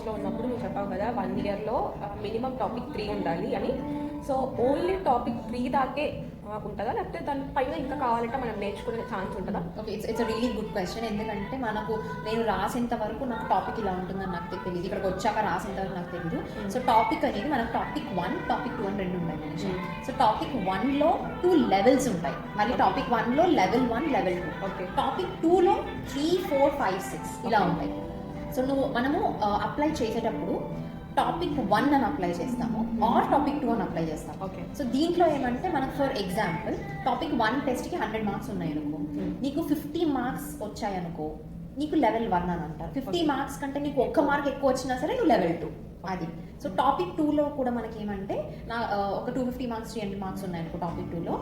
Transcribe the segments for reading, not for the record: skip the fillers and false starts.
కోర్స్లో ఉన్నప్పుడు నువ్వు చెప్పావు కదా 1 ఇయర్లో మినిమం టాపిక్ 3 ఉండాలి అని. సో ఓన్లీ టాపిక్ 3 దాకే ఉంటుందా, లేకపోతే దాని పైన ఇంకా కావాలంటే మనం నేర్చుకునే ఛాన్స్ ఉంటుందా? Okay, it's really good question. ఎందుకంటే నేను రాసేంత వరకు నాకు టాపిక్ ఇలా ఉంటుందని నాకు తెలియదు, ఇక్కడికి వచ్చాక రాసేంత వరకు నాకు తెలియదు. సో టాపిక్ అనేది మనకు టాపిక్ 1, టాపిక్ 2 అని 2 ఉంటాయి మనిషి. సో టాపిక్ 1లో 2 లెవెల్స్ ఉంటాయి, మళ్ళీ టాపిక్ 1లో లెవెల్ 1, లెవెల్ 2. ఓకే. టాపిక్ 2లో 3, 4, 5, 6 ఇలా ఉంటాయి. సో మనము అప్లై చేసేటప్పుడు టాపిక్ 1 అని అప్లై చేస్తాము ఆర్ టాపిక్ 2 అని అప్లై చేస్తాము. ఓకే. సో దీంట్లో ఏమంటే మనకు ఫర్ ఎగ్జాంపుల్ టాపిక్ 1 టెస్ట్కి 100 మార్క్స్ ఉన్నాయి అనుకో, నీకు 50 మార్క్స్ వచ్చాయనుకో, నీకు లెవెల్ 1 అని అంటారు. 50 మార్క్స్ కంటే నీకు 1 మార్క్ ఎక్కువ వచ్చినా సరే నువ్వు లెవెల్ 2 అది. సో టాపిక్ 2లో కూడా మనకి ఏమంటే ఒక 250 మార్క్స్ 300 మార్క్స్ ఉన్నాయనుకో టాపిక్ 2లో,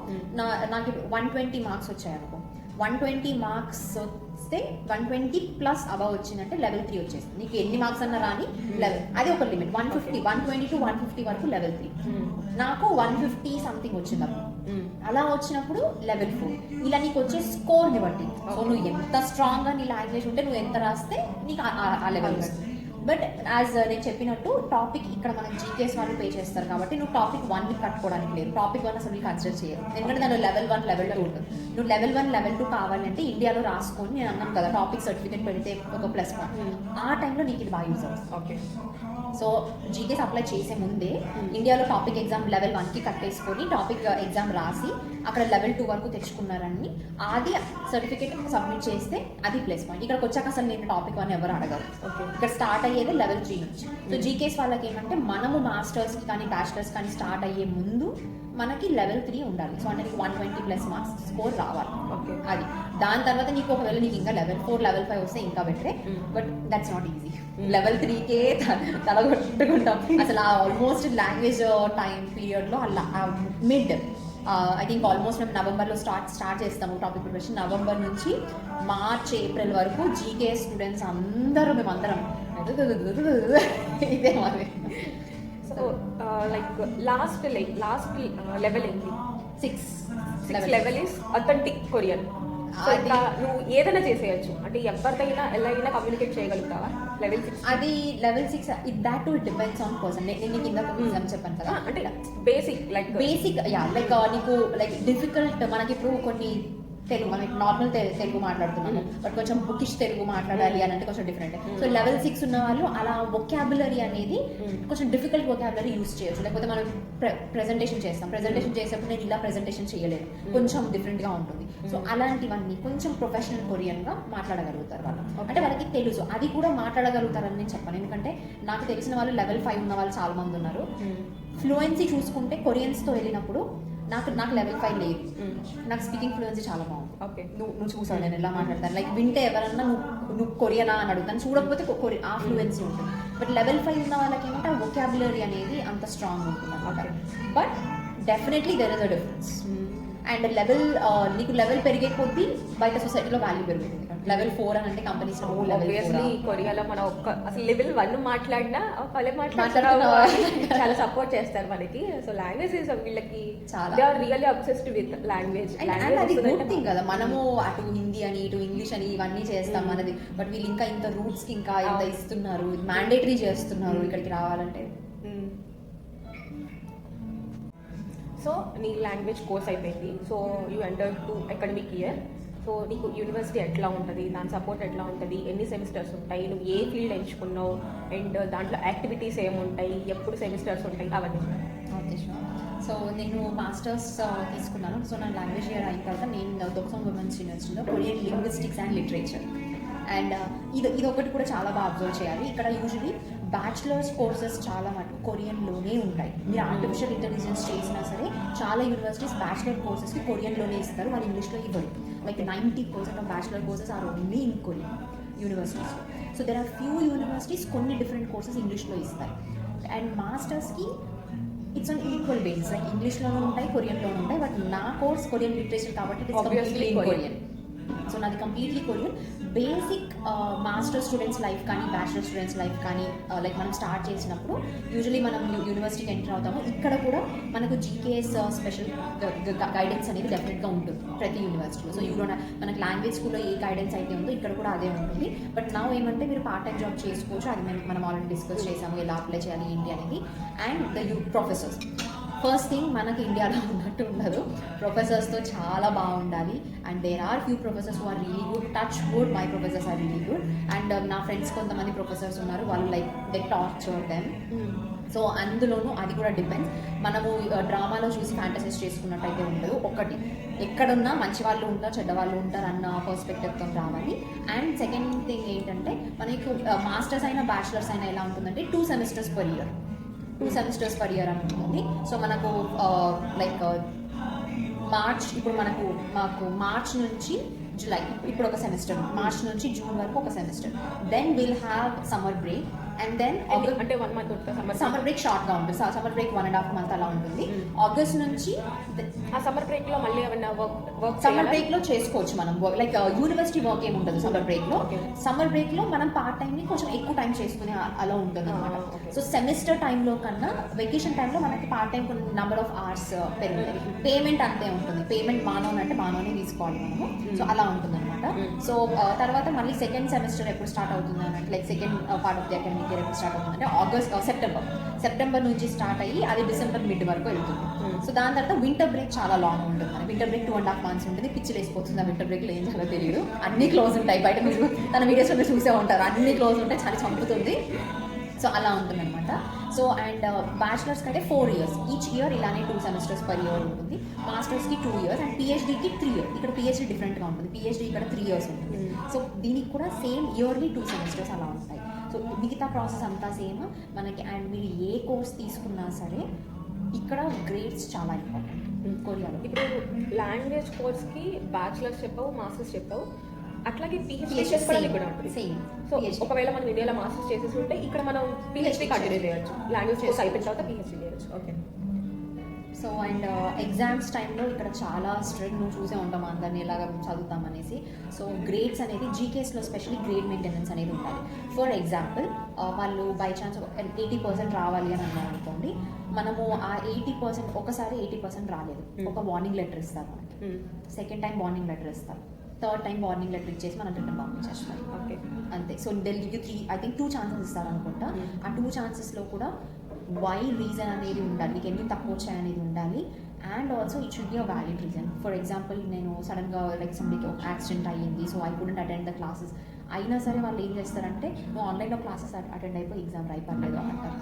నాకు 120 మార్క్స్ వచ్చాయనుకో, 120 మార్క్స్ వస్తే 120 ప్లస్ అబవ్ వచ్చిందంటే లెవెల్ 3 వచ్చేస్తుంది. నీకు ఎన్ని మార్క్స్ అన్నా రాని లెవెల్, అది ఒక లిమిట్. 120 to 150 వరకు లెవెల్ 3. నాకు 150 సంథింగ్ వచ్చిందప్పుడు, అలా వచ్చినప్పుడు లెవెల్ 4. ఇలా నీకు వచ్చే స్కోర్ని బట్టి, సో నువ్వు ఎంత స్ట్రాంగ్గా నీ లాంగ్వేజ్ ఉంటే నువ్వు ఎంత రాస్తే నీకు ఆ లెవెల్ వస్తుంది. బట్ యాజ్ నేను చెప్పినట్టు టాపిక్ ఇక్కడ మనకి జీకేస్ వాళ్ళు పే చేస్తారు కాబట్టి నువ్వు టాపిక్ 1ని కట్టుకోవడానికి లేదు. టాపిక్ 1 అసలు కన్సిడర్ చేయరు, ఎందుకంటే దానిలో లెవెల్ 1, లెవెల్ 2 ఉంటుంది. నువ్వు లెవెల్ 1, లెవెల్ 2 కావాలంటే ఇండియాలో రాసుకొని, నేను అన్నాను కదా టాపిక్ సర్టిఫికేట్ పెడితే ఒక ప్లస్ పాయింట్, ఆ టైంలో నీకు ఇది బాగా యూజ్ అవుతుంది. ఓకే. సో జీకేస్ అప్లై చేసే ముందే ఇండియాలో టాపిక్ ఎగ్జామ్ లెవెల్ 1కి కట్టేసుకొని టాపిక్ ఎగ్జామ్ రాసి అక్కడ లెవెల్ 2 వరకు తెచ్చుకున్నారని అది సర్టిఫికేట్ సబ్మిట్ చేస్తే అది ప్లస్ పాయింట్. ఇక్కడికి వచ్చాక అసలు నేను టాపిక్ 1 ఎవరు అడగరు. ఓకే. ఇక్కడ స్టార్ట్ అయ్యేది లెవెల్ 3 నుంచి. సో జీకేస్ వాళ్ళకి ఏమంటే మనము మాస్టర్స్కి కానీ బ్యాచిలర్స్ కానీ స్టార్ట్ అయ్యే ముందు మనకి లెవెల్ 3 ఉండాలి. సో అంటే నీకు 120 ప్లస్ మార్క్స్ స్కోర్ రావాలి. ఓకే. అది దాని తర్వాత నీకు ఒకవేళ నీకు ఇంకా లెవెల్ 4, లెవెల్ 5 వస్తే ఇంకా బెటరే. But that's not easy. Level 3కే తలగొట్టుకుంటాం అసలు. ఆల్మోస్ట్ లాంగ్వేజ్ టైం పీరియడ్లో అలా మిడ్ ఐ థింక్ ఆల్మోస్ట్ మేము నవంబర్లో స్టార్ట్ చేస్తాము టాపిక్ ప్రిపరేషన్. నవంబర్ నుంచి మార్చ్, ఏప్రిల్ వరకు జీకే స్టూడెంట్స్ అందరూ మేమందరం ఇదే మాది. సో లైక్ లాస్ట్ లెవెల్ ఏంటి? 6 లెవెల్ ఇస్ అథెంటిక్ కొరియన్. నువ్వు ఏదైనా చేసేయచ్చు అంటే ఎవరికైనా ఎలా అయినా కమ్యూనికేట్ చేయగలుగుతావా లెవెల్ 6? అది level 6 that to depends on person. నేను నీకు ఇందాక ఎగ్జామ్ చెప్పాను కదా, అంటే బేసిక్ యా లైక్ నీకు లైక్ డిఫికల్ట్. మనకి ఇప్పుడు కొన్ని తెలుగు, మనకి నార్మల్ తెలుగు మాట్లాడుతున్నాము, బట్ కొంచెం బుకిష్ తెలుగు మాట్లాడాలి అని అంటే కొంచెం డిఫరెంట్. సో లెవెల్ 6 ఉన్న వాళ్ళు అలా వొకాబులరీ అనేది కొంచెం డిఫికల్ట్ వొకాబులరీ యూస్ చేయొచ్చు. లేకపోతే మనం ప్రెజెంటేషన్ చేసేప్పుడు నేను ఇలా ప్రెజెంటేషన్ చేయలేను, కొంచెం డిఫరెంట్గా ఉంటుంది. సో అలాంటివన్నీ కొంచెం ప్రొఫెషనల్ కొరియన్గా మాట్లాడగలుగుతారు వాళ్ళు. అంటే వాళ్ళకి తెలుసు, అది కూడా మాట్లాడగలుగుతారని నేను చెప్పాను. ఎందుకంటే నాకు తెలిసిన వాళ్ళు లెవెల్ 5 ఉన్న వాళ్ళు చాలా మంది ఉన్నారు. ఫ్లూయెన్సీ చూసుకుంటే కొరియన్స్తో వెళ్ళినప్పుడు నాకు లెవెల్ 5 లేదు, నాకు స్పీకింగ్ ఫ్లూయెన్సీ చాలా బాగుంది. ఓకే. నువ్వు చూసావు నేను ఎలా మాట్లాడతాను, లైక్ వింటే ఎవరన్నా నువ్వు కొరియనా అని అడుగుతాను, చూడకపోతే ఆ ఫ్లూయెన్సీ ఉంటుంది. బట్ లెవెల్ 5 ఉన్న వాళ్ళకి ఏమంటే ఆ వొకాబులరీ అనేది అంత స్ట్రాంగ్ ఉంటుంది అనమాట. But definitely there is a difference. And నీకు లెవెల్ పెరిగే కొద్దీ బయట సొసైటీలో వాల్యూ పెరుగుతుంది. లెవెల్ 4 అని అంటే కంపెనీస్ కొరియాలో మనం అసలు లెవెల్ 1 మాట్లాడినా చాలా సపోర్ట్ చేస్తారు మనకి. సో లాంగ్వేజ్ వీళ్ళకి చాలా రియల్లీ అబ్సెస్డ్ విత్ లాంగ్వేజ్. అది గుడ్ థింగ్ కదా. మనము అటు హిందీ అని ఇటు ఇంగ్లీష్ అని ఇవన్నీ చేస్తాం మనది, బట్ వీళ్ళు ఇంకా ఇంత రూట్స్ కి ఇంకా ఇంత ఇస్తున్నారు, మ్యాండేటరీ చేస్తున్నారు ఇక్కడికి రావాలంటే. సో నీ లాంగ్వేజ్ కోర్స్ అయిపోయింది. So you enter to academic year. So నీకు యూనివర్సిటీ ఎట్లా ఉంటుంది, దాని సపోర్ట్ ఎట్లా ఉంటుంది, ఎన్ని సెమిస్టర్స్ ఉంటాయి, నువ్వు ఏ ఫీల్డ్ ఎంచుకున్నావు, అండ్ దాంట్లో యాక్టివిటీస్ ఏముంటాయి, ఎప్పుడు సెమిస్టర్స్ ఉంటాయి, అవన్నీ. ఓకే, సో నేను మాస్టర్స్ తీసుకున్నాను. సో నా లాంగ్వేజ్ ఇయర్ అయిన తర్వాత నేను దోక్సోంగ్ ఉమెన్స్ యూనివర్సిటీలో Korean linguistics and literature. And ఇది ఒకటి కూడా చాలా బాగా అబ్జర్వ్ చేయాలి. ఇక్కడ యూజువలీ బ్యాచిలర్స్ కోర్సెస్ చాలా మటుకు కొరియన్లోనే ఉంటాయి. మీరు ఆర్టిఫిషియల్ ఇంటెలిజెన్స్ చేసినా సరే చాలా యూనివర్సిటీస్ బ్యాచిలర్ కోర్సెస్కి కొరియన్లోనే ఇస్తారు, వాళ్ళు ఇంగ్లీష్లో ఇవ్వరు. Like 90% of bachelor courses are only in Korean యూనివర్సిటీస్లో. So there are few universities కొన్ని డిఫరెంట్ కోర్సెస్ ఇంగ్లీష్లో ఇస్తారు. అండ్ మాస్టర్స్కి it's on equal basis, like ఇంగ్లీష్లోనూ ఉంటాయి, కొరియన్లోనూ ఉంటాయి. బట్ నా కోర్స్ కొరియన్ లిటరేచర్ కాబట్టి it is completely in Korean. So నాది completely Korean. Basic master students life కానీ బ్యాచిలర్ స్టూడెంట్స్ లైఫ్ కానీ లైక్ మనం స్టార్ట్ చేసినప్పుడు యూజువలీ మనం యూనివర్సిటీకి ఎంటర్ అవుతాము. ఇక్కడ కూడా మనకు జీకేఎస్ స్పెషల్ గైడెన్స్ అనేది డెఫినెట్గా ఉంటుంది ప్రతి యూనివర్సిటీలో. సో మనకి లాంగ్వేజ్ స్కూల్లో ఏ గైడెన్స్ అయితే ఉందో ఇక్కడ కూడా అదే ఉంటుంది. బట్ నా ఏమంటే మీరు పార్ట్ టైం జాబ్ చేసుకోవచ్చు, అది మనం ఆల్రెడీ డిస్కస్ చేసాము ఎలా అప్లై చేయాలి ఏంటి అనేది. And the professors, first thing మనకి ఇండియాలో ఉన్నట్టు ఉండదు, ప్రొఫెసర్స్తో చాలా బాగుండాలి. And there are few professors who are really good, touch wood my professors are really good. And నా ఫ్రెండ్స్ కొంతమంది ప్రొఫెసర్స్ ఉన్నారు, వాళ్ళు like they torture them. So అందులోనూ అది కూడా డిపెండ్స్. మనము డ్రామాలో చూసి ఫ్యాంటసైజ్ చేసుకున్నట్టయితే ఉండదు. ఒకటి ఎక్కడున్నా మంచి వాళ్ళు ఉంటారు చెడ్డ వాళ్ళు ఉంటారు అన్న పర్స్పెక్టివ్తో రావాలి. అండ్ సెకండ్ థింగ్ ఏంటంటే మనకు మాస్టర్స్ అయినా బ్యాచిలర్స్ అయినా ఎలా ఉంటుందంటే 2 సెమిస్టర్స్ పర్ ఇయర్ అని ఉంటుంది. సో మనకు లైక్ మార్చ్, ఇప్పుడు మాకు మార్చ్ నుంచి జూలై ఇప్పుడు ఒక సెమిస్టర్, మార్చ్ నుంచి జూన్ వరకు ఒక semester. Then will have summer break. And then అంటే 1 month సమ్మర్ బ్రేక్ షార్ట్గా ఉంటుంది. సమ్మర్ బ్రేక్ 1.5 months అలా ఉంటుంది. ఆగస్ట్ నుంచి ఆ సమ్మర్ బ్రేక్లో మళ్ళీ ఏమన్నా వర్క్ సమ్మర్ బ్రేక్లో చేసుకోవచ్చు మనం, లైక్ యూనివర్సిటీ వర్క్ ఏమి ఉంటుంది సమ్మర్ బ్రేక్లో. సమ్మర్ బ్రేక్లో మనం పార్ట్ టైంని కొంచెం ఎక్కువ టైం చేసుకునే అలా ఉంటుంది అనమాట. సో సెమిస్టర్ టైంలో కన్నా వెకేషన్ టైంలో మనకి పార్ట్ టైం కొన్ని నెంబర్ ఆఫ్ అవర్స్ పెరుగుతాయి. పేమెంట్ అంతే ఉంటుంది, పేమెంట్ మానోనే తీసుకోవాలి మనము. సో అలా ఉంటుంది అనమాట. సో తర్వాత మళ్ళీ సెకండ్ సెమిస్టర్ ఎప్పుడు స్టార్ట్ అవుతుంది అంటే like second part of the academic year ఎప్పుడు స్టార్ట్ అవుతుంది అంటే సెప్టెంబర్ నుంచి స్టార్ట్ అయ్యి అది డిసెంబర్ మిడ్ వరకు వెళ్తుంది. సో దాని తర్వాత వింటర్ బ్రేక్ చాలా లాంగ్ ఉంటుంది. వింటర్ బ్రేక్ 2.5 months ఉంటుంది. పిచ్చి లేసిపోతుంది ఆ వింటర్ బ్రేక్లో ఏం చాలా తెలియదు, అన్ని క్లోజ్ ఉంటాయి. బయట మీరు తన వీడియోస్లో మీరు చూసే ఉంటారు, అన్ని క్లోజ్ ఉంటాయి, చాలా చంపుతుంది. సో అలా ఉంటుంది అనమాట. సో అండ్ బ్యాచిలర్స్కి అయితే 4 years, ఈచ్ ఇయర్ ఇలానే 2 semesters per year ఉంటుంది. మాస్టర్స్కి 2 years అండ్ పిహెచ్డీకి 3 years. ఇక్కడ పిహెచ్డీ డిఫరెంట్గా ఉంటుంది, పిహెచ్డీ ఇక్కడ 3 years ఉంటుంది. సో దీనికి కూడా సేమ్ ఇయర్లీ 2 semesters అలా ఉంటాయి. సో మిగతా ప్రాసెస్ అంతా సేమ్ మనకి. అండ్ మీరు ఏ కోర్స్ తీసుకున్నా సరే ఇక్కడ గ్రేడ్స్ చాలా ఇంపార్టెంట్ కొరియాలో. ఇప్పుడు లాంగ్వేజ్ కోర్స్కి బ్యాచిలర్స్ చెప్పావు, మాస్టర్స్ చెప్పావు, అట్లాగే పిహెచ్డీ కూడా ఉంటుంది సేమ్. సో ఒకవేళ మనం ఇండియాలో మాస్టర్స్ చేసేసి ఉంటే ఇక్కడ మనం పిహెచ్డీ కంటిన్యూ చేయొచ్చు, లాంగ్వేజ్ కోర్స్ అయిపోయిన తర్వాత పిహెచ్డీ చేయొచ్చు. ఓకే. సో అండ్ ఎగ్జామ్స్ టైంలో ఇక్కడ చాలా స్ట్రిక్ట్, నువ్వు చూసే ఉంటాం అందరినీ ఎలాగ చదువుతామనేసి. సో గ్రేడ్స్ అనేది జీకేఎస్లో స్పెషల్లీ గ్రేడ్ మెయింటెనెన్స్ అనేది ఉండాలి. ఫర్ ఎగ్జాంపుల్ వాళ్ళు బై ఛాన్స్ 80% రావాలి అని అన్నాం అనుకోండి, మనము ఆ 80% ఒకసారి 80% రాలేదు, ఒక వార్నింగ్ లెటర్ ఇస్తారు మనకి. సెకండ్ టైం వార్నింగ్ లెటర్ ఇస్తారు, థర్డ్ టైం వార్నింగ్ లెటర్ ఇచ్చేసి మనం రిటర్న్ పంపించేస్తారు. ఓకే, అంతే. So they'll give you 2 chances ఇస్తారు అనుకుంటా. ఆ 2 chancesలో కూడా వై రీజన్ అనేది ఉండాలి, నీకు ఎందుకు తక్కువ వచ్చాయనేది ఉండాలి. And also it should be a valid reason. For example నేను సడన్గా లైక్ సంబడికి ఒక యాక్సిడెంట్ అయ్యింది, so I couldn't attend the classes అయినా సరే వాళ్ళు ఏం చేస్తారంటే నువ్వు ఆన్లైన్లో క్లాసెస్ అటెండ్ అయిపోయి ఎగ్జామ్ రాయిపర్లేదు అంటారు.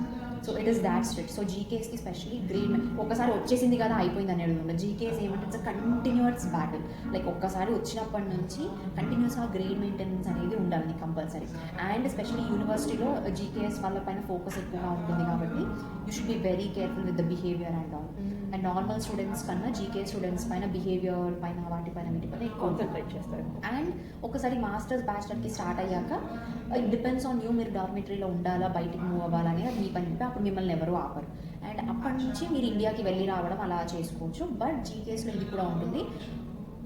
So it is that strict. So జీకేఎస్కి స్పెషల్లీ గ్రేడ్ ఒకసారి వచ్చేసింది కదా అయిపోయింది అనేది ఉండదు. జీకేఎస్ ఏమంటే ఇట్స్ కంటిన్యూస్ బ్యాటిల్. లైక్ ఒక్కసారి వచ్చినప్పటి నుంచి కంటిన్యూస్గా గ్రేడ్ మెయింటెనెన్స్ అనేది ఉండాలి నీకు కంపల్సరీ. అండ్ స్పెషల్లీ యూనివర్సిటీలో జీకేఎస్ వాళ్ళ పైన ఫోకస్ ఎక్కువగా ఉంటుంది కాబట్టి you should be very careful with the behaviour and all. And normal students కన్నా జీకే స్టూడెంట్స్ పైన బిహేవియర్ పైన వాటిపైన వీటిపైన ఎక్కువ కాన్సన్ట్రేట్ చేస్తారు. అండ్ ఒకసారి మాస్టర్స్ బ్యాచిలర్కి స్టార్ట్ అయ్యాక ఇట్ డిపెండ్స్ ఆన్ యూ, మీరు డార్మిటరీలో ఉండాలా బయటికి మూవ్ అవ్వాలని అది మీ పని. అప్పుడు మిమ్మల్ని ఎవరు ఆపరు. అండ్ అప్పటి నుంచి మీరు ఇండియాకి వెళ్ళి రావడం అలా చేసుకోవచ్చు. బట్ జీకేఎస్లో ఇది కూడా ఉంటుంది,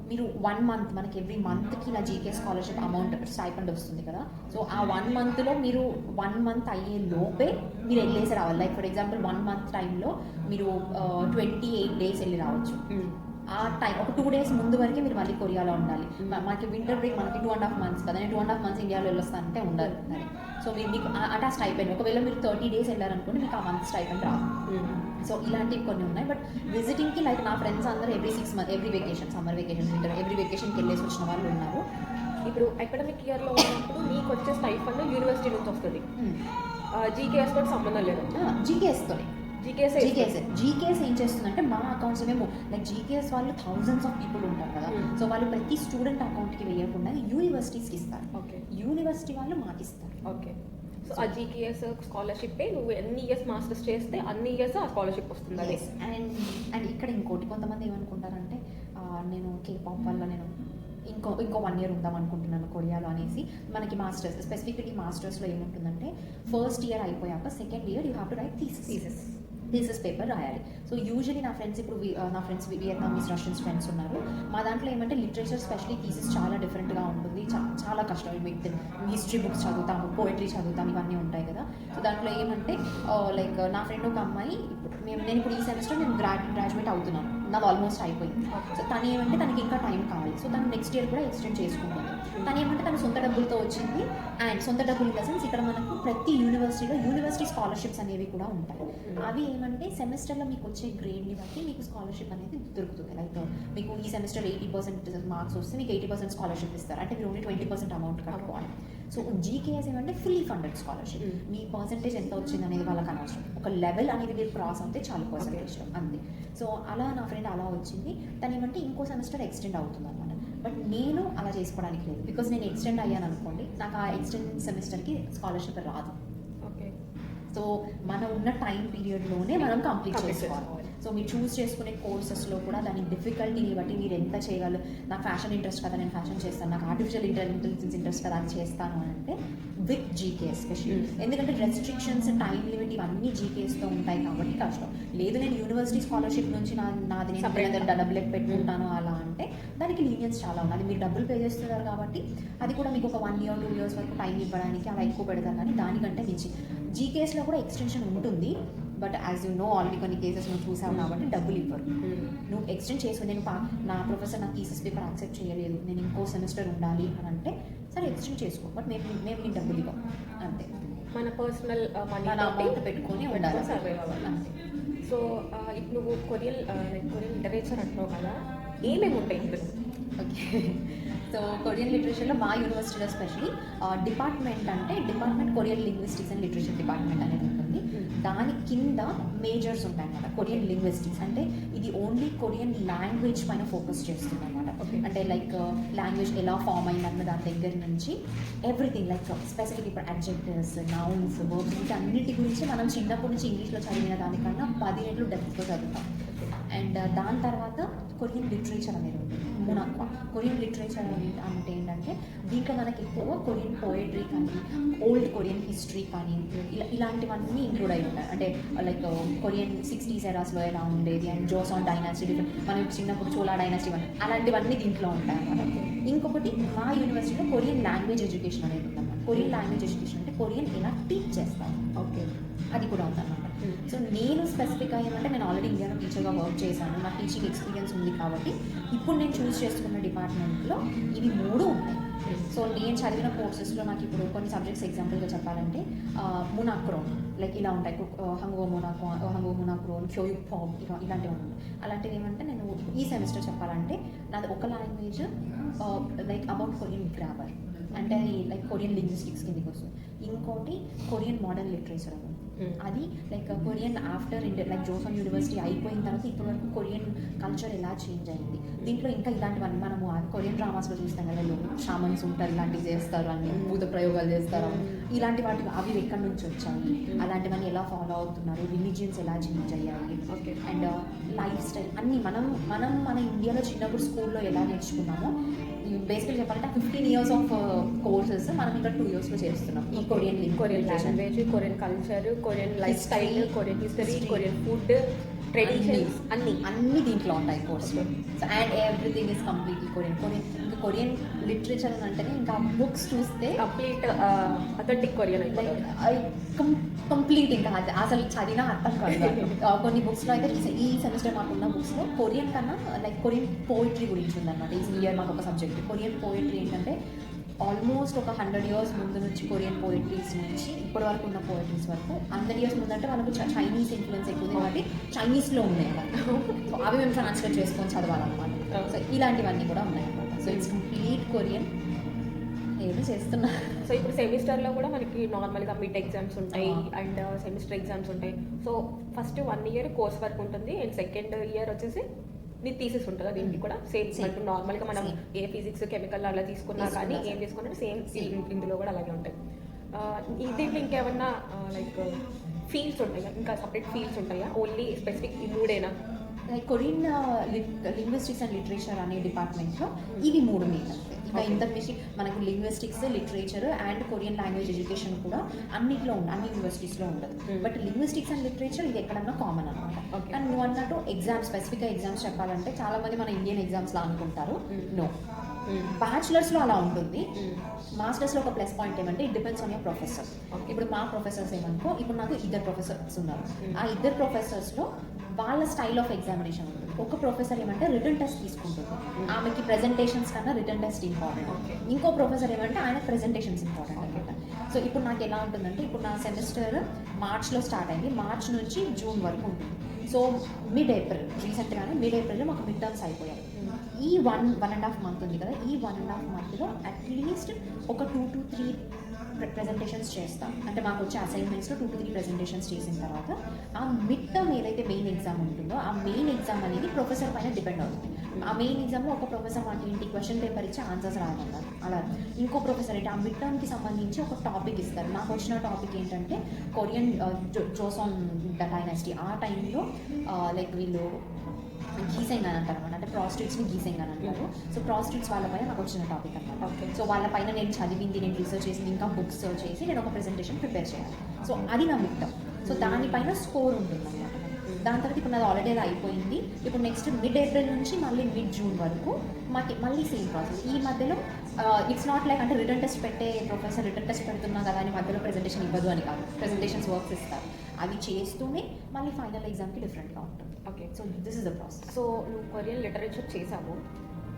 మీరు 1 month మనకి ఎవ్రీ మంత్కి నా జీకే స్కాలర్షిప్ అమౌంట్ స్టైపెండ్ వస్తుంది కదా. సో ఆ 1 monthలో మీరు 1 month అయ్యే లోపే మీరు వెళ్ళేసి రావాలి. లైక్ ఫర్ ఎగ్జాంపుల్ 1 month టైంలో మీరు 28 days వెళ్ళి రావచ్చు. ఆ టైం ఒక 2 days ముందు వరకే మీరు మళ్ళీ కొరియాలో ఉండాలి. మనకి వింటర్ బ్రేక్ మనకి 2.5 months కదా, నేను 2.5 months ఇండియాలో వెళ్ళొస్తానంటే ఉండాలి. సో మీకు అంటే ఆ స్టైపెండ్ ఒకవేళ మీరు 30 days వెళ్ళారనుకోండి మీకు ఆ మంత్ స్టైపెండ్ రాదు. సో ఇలాంటివి కొన్ని ఉన్నాయి. బట్ విజిటింగ్కి లైక్ నా ఫ్రెండ్స్ అందరూ every 6 months every vacation, summer vacation, winter every వెకేషన్కి వెళ్ళేసి వచ్చిన వాళ్ళు ఉన్నారు. ఇప్పుడు అకాడమిక్ ఇయర్లో ఉన్నప్పుడు నీకు వచ్చే స్టైపెండ్ యూనివర్సిటీ నుంచి వస్తుంది, జీకేఎస్ కూడా సంబంధం లేదు. జీకేఎస్తోనే జీకేఎస్ ఏం చేస్తుందంటే మా అకౌంట్స్ మేము లైక్ జీకేఎస్ వాళ్ళు thousands of people ఉంటారు కదా. సో వాళ్ళు ప్రతి స్టూడెంట్ అకౌంట్కి వేయకుండా యూనివర్సిటీస్కి ఇస్తారు. ఓకే, యూనివర్సిటీ వాళ్ళు మాకు ఇస్తారు. ఓకే. సో ఆ జీకేఎస్ స్కాలర్షిప్ నువ్వు ఎన్ని ఇయర్స్ మాస్టర్స్ చేస్తే అన్ని ఇయర్స్ ఆ స్కాలర్షిప్ వస్తుంది. అండ్ ఇక్కడ ఇంకోటి కొంతమంది ఏమనుకుంటారంటే నేను కేపాప్ వల్ల నేను ఇంకో 1 year ఉందాం అనుకుంటున్నాను కొరియాలో అనేసి. మనకి మాస్టర్స్ స్పెసిఫిక్లీ మాస్టర్స్లో ఏముంటుందంటే ఫస్ట్ ఇయర్ అయిపోయాక second year you have to right thesis. Thesis paper రాయాలి. సో యూజువలీ నా ఫ్రెండ్స్ ఇప్పుడు నా ఫ్రెండ్స్ వియత్నామీస్ రష్యన్స్ ఫ్రెండ్స్ ఉన్నారు. మా దాంట్లో ఏమంటే లిటరేచర్ స్పెషలీ థీసిస్ చాలా డిఫరెంట్గా ఉంటుంది, చాలా కష్టం. మీకు హిస్టరీ బుక్స్ చదువుతాము, పోయిటరీ చదువుతాము, ఇవన్నీ ఉంటాయి కదా. సో దాంట్లో ఏమంటే లైక్ నా ఫ్రెండ్ ఒక అమ్మాయి, నేను ఇప్పుడు ఈ సెమిస్టర్ నేను గ్రాడ్యుయేట్ అవుతున్నాను, నాది ఆల్మోస్ట్ అయిపోయింది. సో తను ఏమంటే తనకి ఇంకా టైం కావాలి, సో తను నెక్స్ట్ ఇయర్ కూడా ఎక్స్టెండ్ చేసుకుంటుంది. తను ఏమంటే తన సొంత డబ్బులతో వచ్చింది. అండ్ సొంత డబ్బులు ఇన్ ద సెన్స్ ఇక్కడ మనకు ప్రతి యూనివర్సిటీ స్కాలర్షిప్స్ అనేవి కూడా ఉంటాయి. అవి ఏమంటే సెమిస్టర్లో మీకు వచ్చే గ్రేడ్ని బట్టి మీకు స్కాలర్షిప్ అనేది దొరుకుతుంది. లైక్ మీకు ఈ సెమిస్టర్ 80% మార్క్స్ వస్తే మీకు 80% స్కాలర్షిప్ ఇస్తారు, అంటే మీరు ఓన్లీ 20% అమౌంట్ కట్టుకోవాలి. సో జీకేఎస్ ఏమంటే ఫుల్లీ ఫండెడ్ స్కాలర్షిప్. మీ పర్సెంటేజ్ ఎంత వచ్చింది అనేది వాళ్ళకి అనవసరం, ఒక లెవెల్ అనేది మీరు క్రాస్ అవుతే చాలు పర్సెంటేజ్ అంతే. సో అలా నా ఫ్రెండ్ అలా వచ్చింది. తను ఏమంటే ఇంకో సెమిస్టర్ ఎక్స్టెండ్ అవుతుంది అనమాట. బట్ నేను అలా చేసుకోవడానికి లేదు, బికాజ్ నేను ఎక్స్టెండ్ అయ్యాను అనుకోండి, నాకు ఆ ఎక్స్టెండ్ సెమిస్టర్కి స్కాలర్షిప్ రాదు. ఓకే. సో మనం ఉన్న టైం పీరియడ్లోనే మనం కంప్లీట్ చేసుకోవాలి. సో మీరు చూస్ చేసుకునే కోర్సెస్లో కూడా దాని డిఫికల్టీని బట్టి మీరు ఎంత చేయగలరు. నాకు ఫ్యాషన్ ఇంట్రెస్ట్ కదా, నేను ఫ్యాషన్ చేస్తాను, నాకు ఆర్టిఫిషియల్ ఇంటెలిజెన్స్ ఇంట్రెస్ట్ కదా, అది చేస్తాను అని అంటే విత్ జీకే ఎస్పెషల్లీ. ఎందుకంటే రెస్ట్రిక్షన్స్, టైం లిమిట్ ఇవన్నీ జీకేఎస్తో ఉంటాయి కాబట్టి కష్టం. లేదు నేను యూనివర్సిటీ స్కాలర్షిప్ నుంచి నాది నేను డబ్బులు పెట్టుకుంటాను అలా అంటే దానికి లీనియన్స్ చాలా ఉన్నాయి. మీరు డబ్బులు పే చేస్తున్నారు కాబట్టి అది కూడా మీకు ఒక 1 year 2 years వరకు టైం ఇవ్వడానికి అలా ఎక్కువ పెడతారు. కానీ దానికంటే మించి జీకేఎస్లో కూడా ఎక్స్టెన్షన్ ఉంటుంది. But as you know already కొన్ని కేసెస్ నువ్వు చూసావు కాబట్టి డబ్బులు ఇవ్వరు. నువ్వు ఎక్స్టెండ్ చేసుకుని నేను నా ప్రొఫెసర్ నాకు థీసిస్ పేపర్ యాక్సెప్ట్ చేయలేదు, నేను ఇంకో సెమిస్టర్ ఉండాలి అని అంటే సరే ఎక్స్టెండ్ చేసుకో, బట్ మేము నీకు డబ్బులు ఇవ్వం అంతే. మన పర్సనల్ అమౌంట్ పెట్టుకొని ఉండాలి, సర్వైవ్ అవ్వాలి అంతే. సో ఇప్పుడు నువ్వు కొరియన్ లిటరేచర్ అంటున్నావు కదా, ఏమేమి ఉంటాయి ఇందులో? ఓకే. సో కొరియన్ లిటరేచర్లో మా యూనివర్సిటీలో especially department Korean linguistics and literature department అనేది ఉంటుంది. దాని కింద మేజర్స్ ఉంటాయి అన్నమాట. కొరియన్ లింగ్విస్టిక్స్ అంటే ఇది ఓన్లీ కొరియన్ లాంగ్వేజ్ పైన ఫోకస్ చేస్తుంది అనమాట. అంటే లైక్ లాంగ్వేజ్ ఎలా ఫామ్ అయిందన్న దాని దగ్గర నుంచి ఎవ్రీథింగ్, లైక్ స్పెసిఫిక్ ఇప్పుడు అడ్జెక్టివ్స్, నౌన్స్, వర్బ్స్, వీటన్నిటి గురించి మనం చిన్నప్పటి నుంచి ఇంగ్లీష్లో చదివిన దానికన్నా 10 రెట్లు డెప్త్గా చదువుతాం. అండ్ దాని తర్వాత కొరియన్ లిటరేచర్ అనేది ఉంటుంది. మునాక్వా కొరియన్ లిటరేచర్ అంటే ఏంటంటే దీంట్లో మనకి ఎక్కువ కొరియన్ పోయట్రీ కానీ, ఓల్డ్ కొరియన్ హిస్టరీ కానీ ఇలాంటివన్నీ ఇంక్లూడ్ అయి ఉంటాయి. అంటే లైక్ కొరియన్ 60s ఎరాస్లో ఎలా ఉండేది, అండ్ జోసాన్ డైనాసిటీ, మనం చిన్నప్పుడు చోలా డైనాసిటీ అలాంటివన్నీ దీంట్లో ఉంటాయి అన్నమాట. ఇంకొకటి మా యూనివర్సిటీలో కొరియన్ లాంగ్వేజ్ ఎడ్యుకేషన్ అనేది ఉందన్నమాట. కొరియన్ లాంగ్వేజ్ ఎడ్యుకేషన్ అంటే కొరియన్ ఎలా టీచ్ చేస్తాను, ఓకే, అది కూడా ఉందన్నమాట. సో నేను స్పెసిఫిక్గా ఏమంటే నేను ఆల్రెడీ ఇండియాలో టీచర్గా వర్క్ చేశాను, నాకు టీచింగ్ ఎక్స్పీరియన్స్ ఉంది కాబట్టి ఇప్పుడు నేను చూస్ చేసుకున్న డిపార్ట్మెంట్లో ఇవి 3 ఉంటాయి. సో నేను చదివిన కోర్సెస్లో నాకు ఇప్పుడు కొన్ని సబ్జెక్ట్స్ ఎగ్జాంపుల్గా చెప్పాలంటే మునాక్రోన్, లైక్ ఇలా ఉంటాయి, హంగో మునాక్రోన్, క్యోయుక్ ఫామ్, ఇలాంటివి ఉంటాయి. అలాంటివి ఏమంటే నేను ఈ సెమిస్టర్ చెప్పాలంటే నాది ఒక language like about Korean grammar, అంటే లైక్ కొరియన్ లింగ్విస్టిక్స్ కిందకి వస్తుంది. ఇంకోటి కొరియన్ మోడర్న్ లిటరేచర్ అని, అది like Korean after like Joseon university అయిపోయిన తర్వాత ఇప్పటివరకు కొరియన్ కల్చర్ ఎలా చేంజ్ అయింది. దీంట్లో ఇంకా ఇలాంటివన్నీ మనము కొరియన్ డ్రామాస్లో చూస్తాం కదా, షామన్స్ ఉంటారు, ఇలాంటివి చేస్తారు, అన్ని భూత ప్రయోగాలు చేస్తారు, ఇలాంటి వాటి అవి ఎక్కడి నుంచి వచ్చాయి, అలాంటివన్నీ ఎలా ఫాలో అవుతున్నారు, రిలీజియన్స్ ఎలా చేంజ్ అయ్యాయి, అండ్ లైఫ్ స్టైల్ అన్నీ మన ఇండియాలో చిన్నప్పుడు స్కూల్లో ఎలా నేర్చుకున్నామో బేసికల్ చెప్పాలంటే 15 years ఆఫ్ కోర్సెస్ మనం ఇక్కడ 2 yearsలో చేస్తున్నాం. ఈ Korean language, Korean culture, Korean life style, Korean history, Korean food, traditions అన్ని దీంట్లో ఉంటాయి కోర్సులో. So and everything is completely ఇంకా కొరియన్ లిటరేచర్ అంటేనే ఇంకా బుక్స్ చూస్తే కంప్లీట్ అథెంటిక్ కొరియన్ కంప్లీట్ ఇంకా అసలు చదివినా అర్థం కాదు. కొన్ని బుక్స్లో అయితే ఈ సెమిస్టర్ మాకున్న బుక్స్లో కొరియన్ కన్నా లైక్ కొరియన్ పోయిటరీ గురించి ఉందన్నమాట. ఈ ఇయర్ మాకు ఒక సబ్జెక్ట్ కొరియన్ పోయిటరీ ఏంటంటే ఆల్మోస్ట్ ఒక 100 years ముందు నుంచి కొరియన్ పోయిటరీస్ నుంచి ఇప్పటి వరకు ఉన్న పోయిటరీస్ వరకు 100 years ముందు అంటే వాళ్ళకు చైనీస్ ఇన్ఫ్లుయెన్స్ ఎక్కువ ఉంది కాబట్టి చైనీస్లో ఉన్నాయి సో అవి మేము ట్రాన్స్లేట్ చేసుకొని చదవాలన్నమాట. సో ఇలాంటివన్నీ కూడా ఉన్నాయి అన్నమాట. సో ఇట్స్ కంప్లీట్ కొరియన్ ఏదో చేస్తున్నా. సో ఇప్పుడు సెమిస్టర్లో కూడా మనకి నార్మల్గా మిడ్ ఎగ్జామ్స్ ఉంటాయి అండ్ సెమిస్టర్ ఎగ్జామ్స్ ఉంటాయి. So first 1 year course work ఉంటుంది అండ్ సెకండ్ ఇయర్ వచ్చేసి నీ థీసిస్ ఉంటుంది. దీనికి కూడా సేమ్ నార్మల్గా మనం ఏ ఫిజిక్స్ కెమికల్ అలా తీసుకున్నా కానీ ఏం తీసుకున్నా సేమ్ ఇందులో కూడా అలాగే ఉంటాయి. దీంట్లో ఇంకేమన్నా లైక్ ఫీల్డ్స్ ఉంటాయా, ఇంకా సపరేట్ ఫీల్డ్స్ ఉంటాయా, ఓన్లీ స్పెసిఫిక్ ఈ 3 like Korean linguistics and literature అనే డిపార్ట్మెంట్లో ఇవి 3 మెయిన్ అంతే. ఇంకా Okay. ఇంతకు మించి మనకు linguistics, literature and Korean language education కూడా అన్నిట్లో ఉంది, అన్ని యూనివర్సిటీస్లో ఉండదు. బట్ లింగ్విస్టిక్స్ అండ్ లిటరేచర్ ఇది ఎక్కడన్నా కామన్ అనమాట. Okay. అండ్ నువ్వు అన్నట్టు ఎగ్జామ్స్, స్పెసిఫిక్గా ఎగ్జామ్స్ చెప్పాలంటే చాలా మంది మన ఇండియన్ ఎగ్జామ్స్లో అనుకుంటారు. నో, బ్యాచులర్స్లో అలా ఉంటుంది. మాస్టర్స్లో ఒక ప్లస్ పాయింట్ ఏమంటే it depends on your professor. ఇప్పుడు మా ప్రొఫెసర్స్ ఏమనుకో, ఇప్పుడు నాకు 2 ప్రొఫెసర్స్ ఉన్నారు. ఆ 2 ప్రొఫెసర్స్లో వాళ్ళ స్టైల్ ఆఫ్ ఎగ్జామినేషన్ ఉంటుంది. ఒక ప్రొఫెసర్ ఏమంటే రిటర్న్ టెస్ట్ తీసుకుంటుంది, ఆమెకి ప్రెజెంటేషన్స్ కన్నా రిటర్న్ టెస్ట్ ఇంపార్టెంట్. Okay. ఇంకో ప్రొఫెసర్ ఏమంటే ఆయన ప్రెజెంటేషన్స్ ఇంపార్టెంట్ అనమాట. సో ఇప్పుడు నాకు ఎలా ఉంటుందంటే, ఇప్పుడు నా సెమిస్టర్ మార్చ్లో స్టార్ట్ అయింది, మార్చ్ నుంచి జూన్ వరకు ఉంటుంది. సో మిడ్ ఏప్రిల్, రీసెంట్గానే మిడ్ ఏప్రిల్లో మాకు మిడ్ టర్మ్స్ అయిపోయాయి. ఈ 1.5 మంత్ ఉంది కదా, ఈ 1.5 మంత్లో అట్లీస్ట్ ఒక 2 to 3 ప్రెజెంటేషన్స్ చేస్తాం. అంటే మాకు వచ్చే అసైన్మెంట్స్లో 2 to 3 ప్రెజెంటేషన్స్ చేసిన తర్వాత ఆ మిడ్ టర్మ్ ఏదైతే మెయిన్ ఎగ్జామ్ ఉంటుందో ఆ మెయిన్ ఎగ్జామ్ అనేది ప్రొఫెసర్ పైన డిపెండ్ అవుతుంది. ఆ మెయిన్ ఎగ్జామ్లో ఒక ప్రొఫెసర్ మాకు ఏంటి క్వశ్చన్ పేపర్ ఇచ్చి ఆన్సర్స్ రాయమన్నారు, అలా ఇంకో ప్రొఫెసర్ ఏంటి ఆ మిడ్ టర్మ్కి సంబంధించి ఒక టాపిక్ ఇస్తారు. నాకు వచ్చిన టాపిక్ ఏంటంటే కొరియన్ జోసోన్ డైనాసిటీ. ఆ టైంలో లైక్ వీళ్ళు గీసెంగ్ అని అంటారు అనమాట, అంటే ప్రాస్టిట్యూట్స్ని గీసెంగ్ అని అంటారు. సో ప్రాస్టిట్యూట్స్ వాళ్ళపైన నాకు వచ్చిన టాపిక్ అనమాట. Okay. సో వాళ్ళపైన నేను చదివింది, నేను రీసెర్చ్ చేసింది, ఇంకా బుక్స్ సర్చ్ చేసి నేను ఒక ప్రెజెంటేషన్ ప్రిపేర్ చేయాలి. సో అది నా మిడ్ టర్మ్. సో దానిపైన స్కోర్ ఉంటుంది అనమాట. దాని తర్వాత ఇప్పుడు నాది ఆల్రెడీ అది అయిపోయింది. ఇప్పుడు నెక్స్ట్ మిడ్ ఏప్రిల్ నుంచి మళ్ళీ మిడ్ జూన్ వరకు మాకు మళ్ళీ సేమ్ ప్రాసెస్. ఈ మధ్యలో ఇట్స్ నాట్ లైక్ అంటే రిటర్న్ టెస్ట్ పెట్టే ప్రొఫెసర్ రిటర్న్ టెస్ట్ పెడుతున్నా కదా అని మధ్యలో ప్రెజెంటేషన్ ఇవ్వదు అని కాదు. ప్రెజెంటేషన్స్ వర్క్స్ ఇస్తారు, అవి చేస్తూనే మళ్ళీ ఫైనల్ ఎగ్జామ్కి డిఫరెంట్గా ఉంటుంది. Okay. So this is the process. So నువ్వు కొరియన్ లిటరేచర్ చేసావు,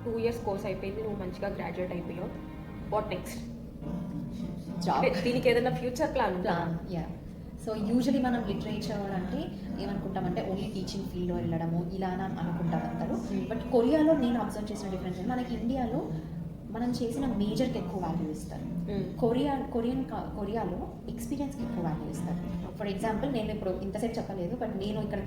2 years కోర్స్ అయిపోయింది, నువ్వు మంచిగా గ్రాడ్యుయేట్ అయిపోయావు. What next? జాబ్ దీనికి ఏదైనా ఫ్యూచర్ ప్లాన్ ఉందా? Plan, yeah. సో యూజువలీ మనం లిటరేచర్ అంటే ఏమనుకుంటామంటే ఓన్లీ టీచింగ్ ఫీల్డ్లో వెళ్ళడము ఇలా అని అనుకుంటాం అందరూ. బట్ కొరియాలో నేను అబ్జర్వ్ చేసిన డిఫరెన్స్ మనకి ఇండియాలో మనం చేసిన మేజర్కి ఎక్కువ వాల్యూ ఇస్తారు. కొరియాలో ఎక్స్పీరియన్స్కి ఎక్కువ వాల్యూ ఇస్తారు. ఫర్ ఎగ్జాంపుల్ నేను ఇప్పుడు ఇంతసేపు చెప్పలేదు, బట్ నేను ఇక్కడ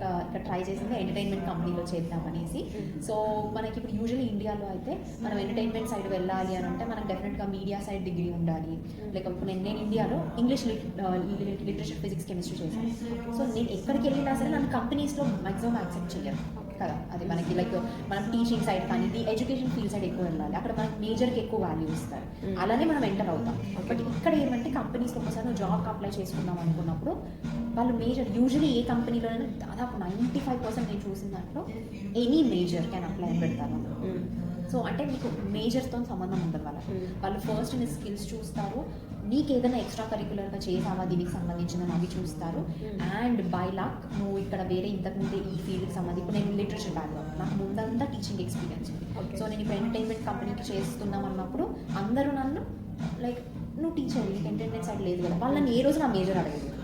ట్రై చేసింది ఎంటర్టైన్మెంట్ కంపెనీలో చేద్దామనేసి. సో మనకి ఇప్పుడు యూజువల్లీ ఇండియాలో అయితే మనం ఎంటర్టైన్మెంట్ సైడ్ వెళ్ళాలి అని అంటే మనకు డెఫినెట్గా మీడియా సైడ్ డిగ్రీ ఉండాలి. లైక్ ఇప్పుడు నేను ఇండియాలో ఇంగ్లీష్ లిటరేచర్, ఫిజిక్స్, కెమిస్ట్రీ చేశాను. సో నేను ఎక్కడికి వెళ్ళినా సరే నన్ను కంపెనీస్లో మ్యాక్సిమం యాక్సెప్ట్ చేయరు కదా. అది మనకి లైక్ మనం టీచింగ్ సైడ్ కానీ ఎడ్యుకేషన్ ఫీల్డ్ సైడ్ ఎక్కువ వెళ్ళాలి, అక్కడ మనకి మేజర్కి ఎక్కువ వాల్యూ ఇస్తారు. అలానే మనం ఎంటర్ అవుతాం. బట్ ఇక్కడ ఏమంటే కంపెనీస్లో ఒకసారి నువ్వు జాబ్కి అప్లై చేసుకుందాం అనుకున్నప్పుడు వాళ్ళు మేజర్ యూజువల్లీ ఏ కంపెనీలోనైనా దాదాపు 95% నేను చూసిన దాంట్లో ఎనీ మేజర్ క్యాన్ అప్లై అని పెడతారు. సో అంటే మీకు మేజర్తో సంబంధం ఉంటుంది వాళ్ళు ఫస్ట్ నీ స్కిల్స్ చూస్తారు, నీకు ఏదైనా ఎక్స్ట్రా కరిక్యులర్గా చేసావా దీనికి సంబంధించిన అవి చూస్తారు. అండ్ బై లక్ నువ్వు ఇక్కడ వేరే ఇంతకుముందే ఈ ఫీల్డ్కి సంబంధించి ఇప్పుడు నేను లిటరేచర్ బ్యాక్గ్రౌండ్, నాకు ముందంతా టీచింగ్ ఎక్స్పీరియన్స్ ఉంది. సో నేను ఇప్పుడు ఎంటర్టైన్మెంట్ కంపెనీకి చేస్తున్నాం అన్నప్పుడు అందరూ నన్ను లైక్ నువ్వు టీచర్, నీకు ఎంటర్టైన్మెంట్ సైడ్ లేదు కదా, వాళ్ళని ఏ రోజు నా మేజర్ అడగలేదు.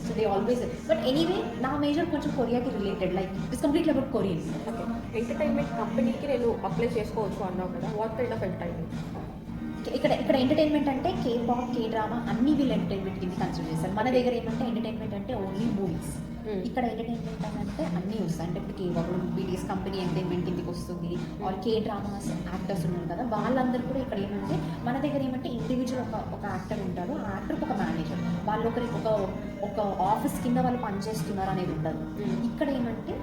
So they always. But anyway నా మేజర్ కొంచెం కొరియాకి related, like it's completely about Korean. Entertainment కంపెనీకి నేను అప్లై చేసుకోవచ్చు అన్నావు కదా, వాట్ కైండ్ ఆఫ్ ఎంటర్టైన్మెంట్? ఇక్కడ ఎంటర్టైన్మెంట్ అంటే కే పాప్, కే డ్రామా అన్ని వీళ్ళు ఎంటర్టైన్మెంట్ కింద కన్సిడర్ చేస్తారు. మన దగ్గర ఏమంటే ఎంటర్టైన్మెంట్ అంటే ఓన్లీ మూవీస్. ఇక్కడ ఎంటర్టైన్మెంట్ అంటే అన్నీ వస్తాయి. అంటే ఇప్పుడు K pop, BTS company entertainment కిందకి వస్తుంది. ఆర్ కే డ్రామాస్ యాక్టర్స్ ఉన్నారు కదా, వాళ్ళందరూ కూడా ఇక్కడ ఏమంటే మన దగ్గర ఏమంటే ఇండివిజువల్ ఒక యాక్టర్ ఉంటారు, ఆ యాక్టర్కి ఒక మేనేజర్, వాళ్ళు ఒకరికి ఒక ఆఫీస్ కింద వాళ్ళు పనిచేస్తున్నారు అనేది ఉండదు. ఇక్కడ ఏమంటే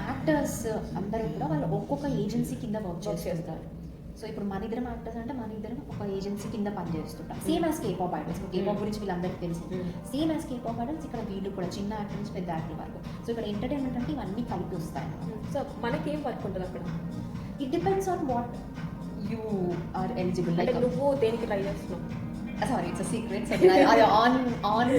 యాక్టర్స్ అందరూ కూడా వాళ్ళు ఒక్కొక్క ఏజెన్సీ కింద వర్క్ చేస్తారు. సో ఇప్పుడు మన ఇద్దరం యాక్టర్స్ అంటే మన ఇద్దరం ఒక ఏజెన్సీ కింద పనిచేస్తుంటాం. Same as K pop idols. K pop గురించి వీళ్ళందరికీ తెలిసి సేమ్ యాజ్ కేపాప్ ఐడల్స్ ఇక్కడ వీళ్ళు కూడా చిన్న యాక్టర్ నుంచి పెద్ద యాక్టర్ వరకు. సో ఇక్కడ ఎంటర్టైన్మెంట్ అంటే ఇవన్నీ కలిపి వస్తాయి. సో మనకేం వర్క్ ఉంటుంది అక్కడ? It depends on what you are eligible. అంటే నువ్వు దేనికి ట్రై చేస్తున్నావు? Sorry, it's secret. అది ఆన్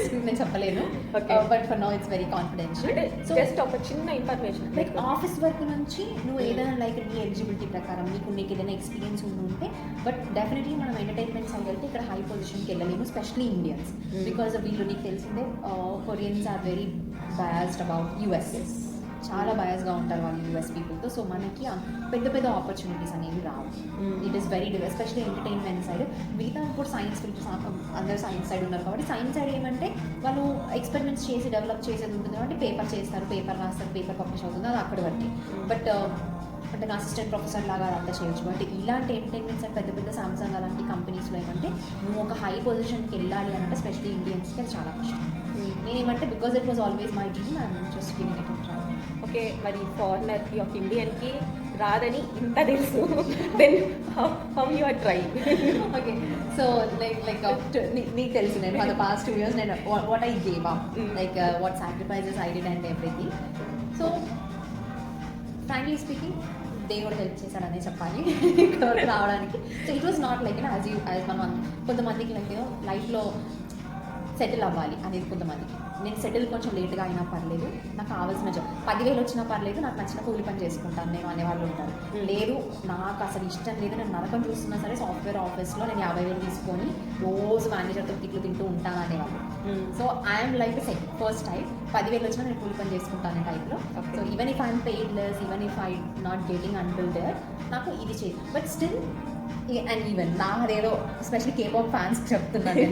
స్క్రీన్ నేను చెప్పలేను, but for now it's very confidential. So just ఒక చిన్న ఇన్ఫర్మేషన్, లైక్ ఆఫీస్ వర్క్ నుంచి నువ్వు ఏదైనా లైక్ నీ ఎలిజిబిలిటీ ప్రకారం నీకు ఏదైనా ఎక్స్పీరియన్స్ ఉంటే, బట్ డెఫినెట్లీ మనం ఎంటర్టైన్మెంట్ సైడ్ వెళ్తే ఇక్కడ హై పొజిషన్కి వెళ్ళలేము, స్పెషలీ ఇండియన్స్. బికాజ్ వీళ్ళు నీకు తెలిసిందే Koreans are very biased about US. చాలా బయాస్గా ఉంటారు వాళ్ళు యూఎస్ పీపుల్తో. సో మనకి పెద్ద పెద్ద ఆపర్చునిటీస్ అనేవి రావు. It is very especially entertainment side. మిగతా ఇప్పుడు సైన్స్ ఫీల్డ్ అందరూ సైన్స్ సైడ్ ఉన్నారు కాబట్టి సైన్స్ సైడ్ ఏమంటే వాళ్ళు ఎక్స్పెరిమెంట్స్ చేసి డెవలప్ చేసేది ఉంటుంది కాబట్టి పేపర్ చేస్తారు, పేపర్ రాస్తారు, పేపర్ పబ్లిష్ అవుతుంది, అది అక్కడ బట్టి. బట్ అంటే నా అసిస్టెంట్ ప్రొఫెసర్ లాగా అదంతా చేయొచ్చు. బట్ ఇలాంటి ఎంటర్టైన్మెంట్స్ అండ్ పెద్ద పెద్ద సామ్సంగ్ అలాంటి కంపెనీస్లో ఏమంటే నువ్వు ఒక హై పొజిషన్కి వెళ్ళాలి అంటే స్పెషల్లీ ఇండియన్స్కి అది చాలా కష్టం. నేనేమంటే because it was always my dream and just giving it try. Okay, మరి ఫారినర్కి ఒక ఇండియన్కి రాదని ఇంత తెలుసు, then how you are try. Okay, so like నీకు తెలుసు నేను ఫర్ ద పాస్ట్ 2 years నేను what I gave up, like what sacrifices I did and everything. So frankly speaking దేవుడు హెల్ప్ చేశాడనే చెప్పాలి ఇక్కడ వరకు రావడానికి. So it was not like as మనం కొంతమందికి లైక్ లైఫ్లో సెటిల్ అవ్వాలి అనేది కొంతమందికి. నేను సెటిల్ కొంచెం లేట్గా అయినా పర్లేదు, నాకు కావాల్సిన జాబ్ 10,000 వచ్చినా పర్లేదు, నాకు నచ్చిన కూలి పని చేసుకుంటాను నేను అనేవాళ్ళు ఉంటారు. లేదు నాకు అసలు ఇష్టం లేదు, నేను నరకం చూస్తున్నా సరే సాఫ్ట్వేర్ ఆఫీస్లో నేను 50,000 తీసుకొని రోజు మేనేజర్తో తిట్లు తింటూ ఉంటాను అనేవాళ్ళు. So I'm like first type 10,000 వచ్చినా నేను కూలి పని చేసుకుంటాను టైప్లో. So even if I'm paid less, even if I not getting until there, నాకు ఇది చేయి. బట్ స్టిల్ అండ్ ఈవెన్ నాదేదో స్పెషల్లీ కేపాప్ ఫ్యాన్స్ చెప్తున్నాను.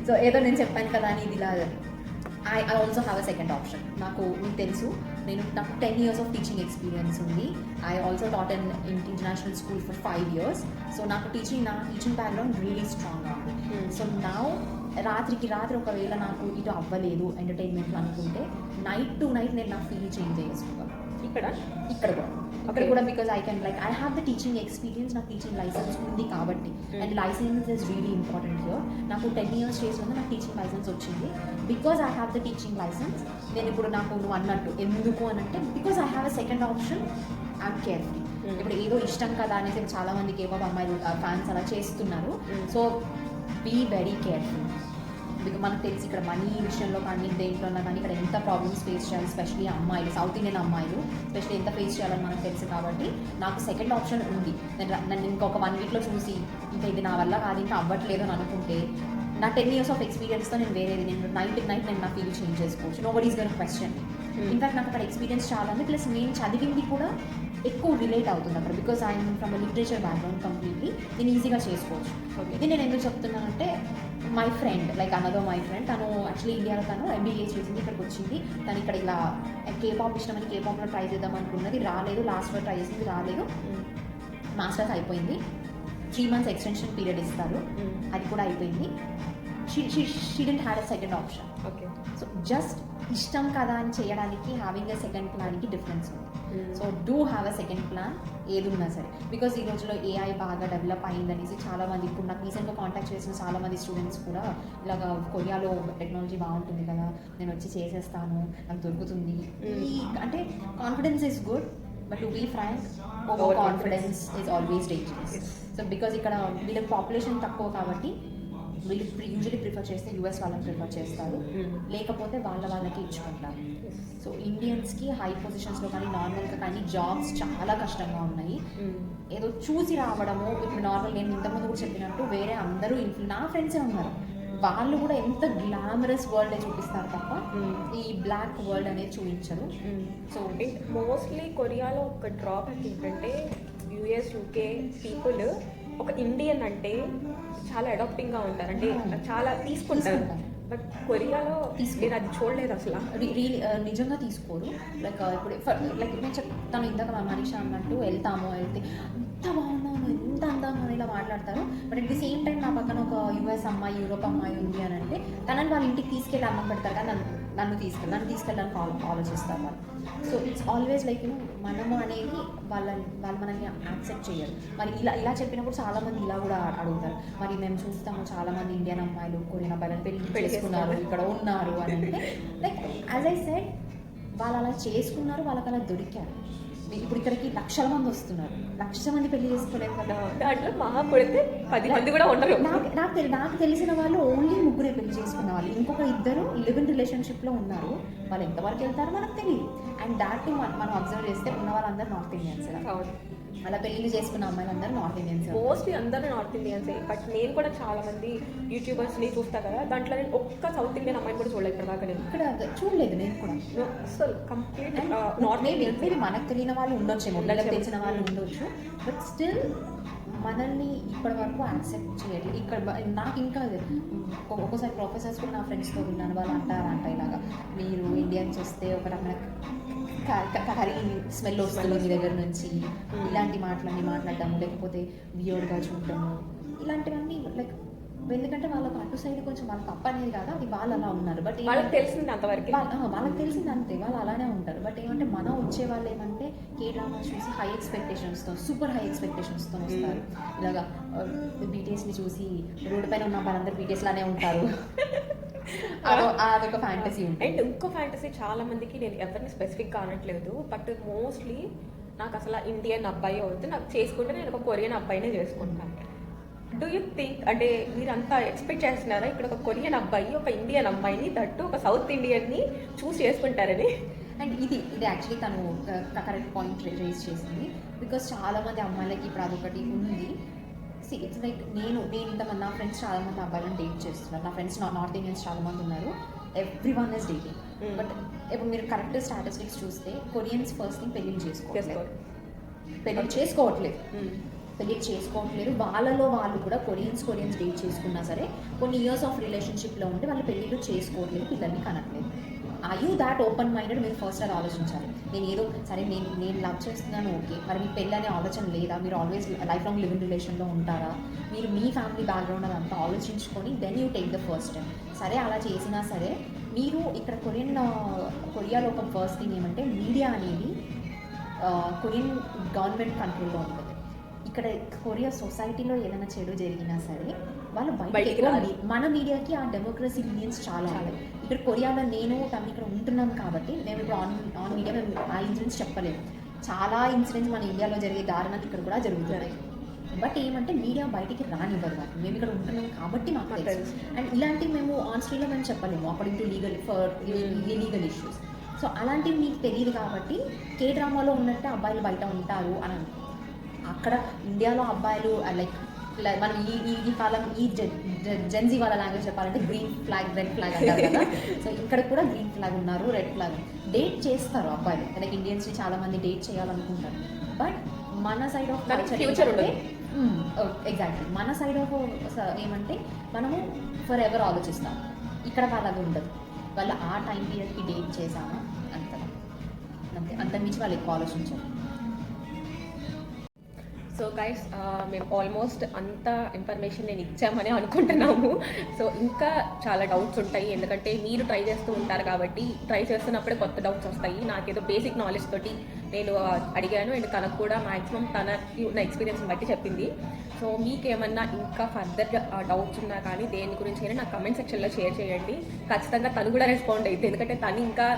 సో ఏదో నేను చెప్పాను కదా అని ఇది ఇలా I also have a second option. నాకు తెలుసు నాకు 10 years ఆఫ్ టీచింగ్ ఎక్స్పీరియన్స్ ఉంది. I also taught in international school for 5 years. So నాకు టీచింగ్ బ్యాక్గ్రౌండ్ రియలీ స్ట్రాంగ్గా ఉంది. సో నా రాత్రికి ఒకవేళ నాకు ఇటు అవ్వలేదు ఎంటర్టైన్మెంట్లో అనుకుంటే నైట్ టు నైట్ నేను నా ఫీల్ చేంజ్ చేసుకోగలను. ఇక్కడ కూడా because I can like I have the teaching experience, నాకు టీచింగ్ లైసెన్స్ ఉంది కాబట్టి. And licence is really important here. నాకు 10 years చేసినందుకు నాకు టీచింగ్ లైసెన్స్ వచ్చింది. Because I have the teaching licence నేను ఇప్పుడు నాకు నువ్వు అన్నట్టు ఎందుకు అని అంటే because I have a second option, I'm careful. ఇప్పుడు ఏదో ఇష్టం కదా అనేసి చాలా మందికి ఏవో అమ్మాయిలు ఫ్యాన్స్ అలా చేస్తున్నారు. So be very careful. Because మనకు తెలిసి ఇక్కడ మనీ విషయంలో కానీ దేంట్లో కానీ ఇక్కడ ఎంత ప్రాబ్లమ్స్ ఫేస్ చేయాలి, స్పెషలీ అమ్మాయిలు, సౌత్ ఇండియన్ అమ్మాయిలు స్పెషల్లీ ఎంత ఫేస్ చేయాలని మనకు తెలుసు. కాబట్టి నాకు సెకండ్ ఆప్షన్ ఉంది. నన్ను ఇంకొక 1 weekలో చూసి ఇంకా ఇది నా వల్ల కాదు ఇంకా అవ్వట్లేదు అని అనుకుంటే నా 10 years ఆఫ్ ఎక్స్పీరియన్స్తో నేను వేరేది నేను నైట్ నేను నా ఫీల్ చేంజ్ చేసుకోవచ్చు. Nobody is gonna question. In fact నాకు అక్కడ ఎక్స్పీరియన్స్ చాలా ఉంది. ప్లస్ నేను చదివింది కూడా ఎక్కువ రిలేట్ అవుతుంది అక్కడ. Because I'm from literature background completely నేను ఈజీగా చేసుకోవచ్చు. ఇది నేను ఎందుకు చెప్తున్నానంటే my friend like అనదో my friend తను యాక్చువల్లీ ఇండియాలో తను MBA చేసింది, ఇక్కడికి వచ్చింది. తను ఇక్కడ ఇలా కేపాప్ ఇష్టమని కేపాప్లో ట్రై చేద్దాం అనుకున్నది, రాలేదు. లాస్ట్ వరకు ట్రై చేసింది, రాలేదు. మాస్టర్స్ అయిపోయింది. 3 months ఎక్స్టెన్షన్ పీరియడ్ ఇస్తారు, అది కూడా అయిపోయింది. She didn't had a second option. Okay, so just ఇష్టం కదా అని చేయడానికి హ్యావింగ్ ఎ సెకండ్ ప్లాన్కి డిఫరెన్స్ ఉంది. So do have a second plan ఏది ఉన్నా సరే. బికాజ్ ఈ రోజులో AI బాగా డెవలప్ అయిందనేసి చాలామంది ఇప్పుడు నాకు రీసెంట్గా కాంటాక్ట్ చేసిన చాలామంది స్టూడెంట్స్ కూడా ఇలాగ కొరియాలో టెక్నాలజీ బాగుంటుంది కదా, నేను వచ్చి చేసేస్తాను, నాకు దొరుకుతుంది. అంటే confidence is good, but to be frank over confidence is always dangerous. So because ఇక్కడ వీళ్ళ పాపులేషన్ తక్కువ కాబట్టి వీళ్ళు యూజువలీ ప్రిఫర్ చేస్తే US వాళ్ళని ప్రిఫర్ చేస్తారు, లేకపోతే వాళ్ళకి ఇచ్చుకుంటారు. సో ఇండియన్స్కి హై పొజిషన్స్లో కానీ నార్మల్గా కానీ జాబ్స్ చాలా కష్టంగా ఉన్నాయి. ఏదో చూసి రావడము, ఇప్పుడు నార్మల్ నేను ఇంతకుముందు కూడా చెప్పినట్టు వేరే అందరూ నా ఫ్రెండ్సే ఉన్నారు, వాళ్ళు కూడా ఎంత గ్లామరస్ వరల్డ్ చూపిస్తారు తప్ప ఈ బ్లాక్ వరల్డ్ అనేది చూపించరు. సో మోస్ట్లీ కొరియాలో ఒక డ్రాబ్యాక్ ఏంటంటే US UK పీపుల్ ఒక ఇండియన్ అంటే చాలా అడాప్టింగ్గా ఉంటారు, అంటే చాలా తీసుకుంటారు. బట్ కొరియాలో నేను అది చూడలేదు అసలు. నిజంగా తీసుకోరు. లైక్ ఇప్పుడు లైక్ నేను చెప్తాను ఇందాక మనీషా అన్నట్టు వెళ్తే ఎంత బాగున్నాను ఎంత అందంగా ఇలా మాట్లాడతారు. But at the same time నా పక్కన ఒక US అమ్మాయి యూరోప్ అమ్మాయి ఉంది అని అంటే తనని వాళ్ళ ఇంటికి తీసుకెళ్ళి అన్నం పెడతారు కానీ నన్ను తీసుకెళ్ళడానికి ఆలోచిస్తారు వాళ్ళు. సో ఇట్స్ ఆల్వేస్ లైక్ మనము అనేది వాళ్ళు మనల్ని యాక్సెప్ట్ చేయరు. మరి ఇలా చెప్పినప్పుడు చాలామంది ఇలా కూడా అడుగుతారు, మరి మేము చూస్తాము చాలామంది ఇండియన్ అమ్మాయిలు కొరియన్ అబ్బాయిలను పెళ్లి చేసుకున్నారు ఇక్కడ ఉన్నారు అని అంటే లైక్ యాజ్ ఐ సెడ్ వాళ్ళు అలా చేసుకున్నారు, వాళ్ళకి అలా దొరికారు. ఇప్పుడు ఇక్కడికి 1,00,000 మంది వస్తున్నారు, 1,00,000 మంది పెళ్లి చేసుకోలేదు కదా. దాంట్లో మహా పడితే 10 మంది కూడా ఉండరు. నాకు తెలిసిన వాళ్ళు ఓన్లీ 3 పెళ్లి చేసుకున్న వాళ్ళు, ఇంకొక 2 లివ్ ఇన్ రిలేషన్షిప్లో ఉన్నారు. వాళ్ళు ఎంతవరకు వెళ్తారో మనకు తెలియదు. అండ్ దాట్ మనం అబ్జర్వ్ చేస్తే ఉన్న వాళ్ళందరూ నార్త్ ఇండియన్స్. అలా పెళ్లి చేసుకున్న అమ్మాయిలందరూ నార్త్ ఇండియన్స్, మోస్ట్లీ అందరూ నార్త్ ఇండియన్సే. బట్ నేను కూడా చాలా మంది యూట్యూబర్స్ని చూస్తా కదా, దాంట్లో నేను ఒక్క సౌత్ ఇండియన్ అమ్మాయిని కూడా చూడలేదు ఇప్పటిదాకా. నేను ఇక్కడ చూడలేదు నేను కూడా. అసలు కంప్లీట్ నార్త్ ఇండియన్స్. మేబీ మనకు తెలియని వాళ్ళు ఉండొచ్చేమో, తెలిసిన వాళ్ళు ఉండొచ్చు. బట్ స్టిల్ మనల్ని ఇప్పటి వరకు యాక్సెప్ట్ చేయాలి. ఇక్కడ నాకు ఇంకా ఒక్కోసారి ప్రొఫెసర్స్ కూడా నా ఫ్రెండ్స్తో విన్నాను, వాళ్ళు అంటారంట ఇలాగా మీరు ఇండియన్స్ వస్తే ఒక రకమైన కర్రీ స్మెల్ వస్తుంది మీ దగ్గర నుంచి, ఇలాంటి మాటలన్నీ మాట్లాడటము, లేకపోతే వియర్డ్గా చూడటము, ఇలాంటివన్నీ లైక్ ఎందుకంటే వాళ్ళకు అటు సైడ్ కొంచెం వాళ్ళ తప్ప అనేది కాదు, అది వాళ్ళు అలా ఉన్నారు. బట్ వాళ్ళకి తెలిసింది అంతవరకు. వాళ్ళకి తెలిసింది అంతే, వాళ్ళు అలానే ఉంటారు. బట్ ఏమంటే మనం వచ్చే వాళ్ళు ఏమంటే కే డ్రామాస్ చూసి హై ఎక్స్పెక్టేషన్స్తో, సూపర్ హై ఎక్స్పెక్టేషన్స్తో వస్తారు. ఇలాగా బీటీఎస్ని చూసి రోడ్డు పైన ఉన్న వాళ్ళందరూ బీటీఎస్ లానే ఉంటారు. అదొక ఫ్యాంటసీ ఉంటుంది. అండ్ ఇంకో ఫ్యాంటసీ చాలా మందికి, నేను ఎవరిని స్పెసిఫిక్గా అనట్లేదు, బట్ మోస్ట్లీ నాకు అసలు ఇండియన్ అబ్బాయి అవుతుంది, నాకు చేసుకుంటే నేను ఒక కొరియన్ అబ్బాయినే చేసుకుంటాను. డూ యూ థింక్, అంటే మీరు అంతా ఎక్స్పెక్ట్ చేస్తున్నారా ఇక్కడ ఒక కొరియన్ అబ్బాయి ఒక ఇండియన్ అమ్మాయిని, దట్టు ఒక సౌత్ ఇండియన్ని చూస్ చేసుకుంటారని? అండ్ ఇది యాక్చువల్లీ తను కరెక్ట్ పాయింట్ రేజ్ చేసింది. బికాస్ చాలామంది అమ్మాయిలకి ఇప్పుడు అదొకటి ఉంది. ఇట్స్ లైక్ నేను ఇంతమంది నా ఫ్రెండ్స్ చాలామంది అబ్బాయిలను డేట్ చేస్తున్నారు. నా ఫ్రెండ్స్ నార్త్ ఇండియన్స్ చాలామంది ఉన్నారు. Every one is dating. But ఇప్పుడు మీరు కరెక్ట్ స్టాటిస్టిక్స్ చూస్తే కొరియన్స్ ఫస్ట్ థింగ్ పెళ్ళిళ్ళు చేసుకోవట్లేదు. పెళ్ళిళ్ళు చేసుకోవట్లేదు. వాళ్ళలో వాళ్ళు కూడా కొరియన్స్ డేట్ చేసుకున్నా సరే కొన్ని ఇయర్స్ ఆఫ్ రిలేషన్షిప్లో ఉంటే వాళ్ళు పెళ్ళిళ్ళు చేసుకోవట్లేదు, పిల్లల్ని కనట్లేదు. I you that open minded? మీరు ఫస్ట్ అది ఆలోచించాలి. నేను లవ్ చేస్తున్నాను, ఓకే, మరి మీ పెళ్ళి అనే ఆలోచన లేదా? మీరు ఆల్వేస్ లైఫ్ లాంగ్ లివింగ్ రిలేషన్లో ఉంటారా? మీరు మీ ఫ్యామిలీ బ్యాక్గ్రౌండ్ అదంతా ఆలోచించుకొని then you take the first step. సరే అలా చేసినా సరే మీరు ఇక్కడ కొరియాలో ఒక ఫస్ట్ థింగ్ ఏమంటే మీడియా అనేది కొరియన్ గవర్నమెంట్ కంట్రోల్లో ఉంటుంది. ఇక్కడ కొరియా సొసైటీలో ఏదైనా చెడు జరిగినా సరే వాళ్ళు బయటకు రాలి. మన మీడియాకి ఆ డెమోక్రసీ లీనియన్స్ చాలా ఇక్కడ కొరియాలో నేను ఇక్కడ ఉంటున్నాం కాబట్టి మేము ఇప్పుడు ఆన్ మీడియా మేము ఆ ఇన్సిడెంట్స్ చెప్పలేము. చాలా ఇన్సిడెంట్స్ మన ఇండియాలో జరిగే దారుణాలు ఇక్కడ కూడా జరుగుతున్నాయి. బట్ ఏమంటే మీడియా బయటికి రానివ్వరు వాళ్ళు. మేము ఇక్కడ ఉంటున్నాం కాబట్టి మాకు తెలుసు. అండ్ ఇలాంటివి మేము ఆన్ స్క్రీన్లో మేము చెప్పలేము according to legal issues. So అలాంటివి మీకు తెలియదు కాబట్టి కే డ్రామాలో ఉన్నట్టే అబ్బాయిలు బయట ఉంటారు అని అక్కడ ఇండియాలో అబ్బాయిలు లైక్ మనం ఈ కాలం ఈ జెన్జీ వాళ్ళ లాంగ్వేజ్ చెప్పాలంటే గ్రీన్ ఫ్లాగ్ రెడ్ ఫ్లాగ్ అంటారు కదా. సో ఇక్కడ కూడా గ్రీన్ ఫ్లాగ్ ఉన్నారు, రెడ్ ఫ్లాగ్. డేట్ చేస్తారు అబ్బాయిలు, లైక్ ఇండియన్స్ని చాలా మంది డేట్ చేయాలనుకుంటారు. బట్ మన సైడ్ ఆఫ్ ఫ్యూచర్ అంటే ఎగ్జాక్ట్లీ మన సైడ్ ఆఫ్ ఏమంటే మనము ఫర్ ఎవర్ ఆలోచిస్తాం. ఇక్కడ వాళ్ళది ఉండదు. వాళ్ళు ఆ టైం పీరియడ్కి డేట్ చేసామా అంతమించి వాళ్ళు ఎక్కువ ఆలోచించారు. సో గైస్, మేము ఆల్మోస్ట్ అంత ఇన్ఫర్మేషన్ నేను ఇచ్చామని అనుకుంటున్నాము. సో ఇంకా చాలా డౌట్స్ ఉంటాయి, ఎందుకంటే మీరు ట్రై చేస్తూ ఉంటారు కాబట్టి ట్రై చేస్తున్నప్పుడే కొత్త డౌట్స్ వస్తాయి. నాకేదో బేసిక్ నాలెడ్జ్ తోటి నేను అడిగాను, అండ్ తనకు కూడా మ్యాక్సిమం తనకి ఉన్న ఎక్స్పీరియన్స్ని బట్టి చెప్పింది. సో మీకేమన్నా ఇంకా ఫర్దర్ డౌట్స్ ఉన్నా కానీ దేని గురించి అయినా నాకు కమెంట్ సెక్షన్లో షేర్ చేయండి. ఖచ్చితంగా తను కూడా రెస్పాండ్ అవుతుంది, ఎందుకంటే తను ఇంకా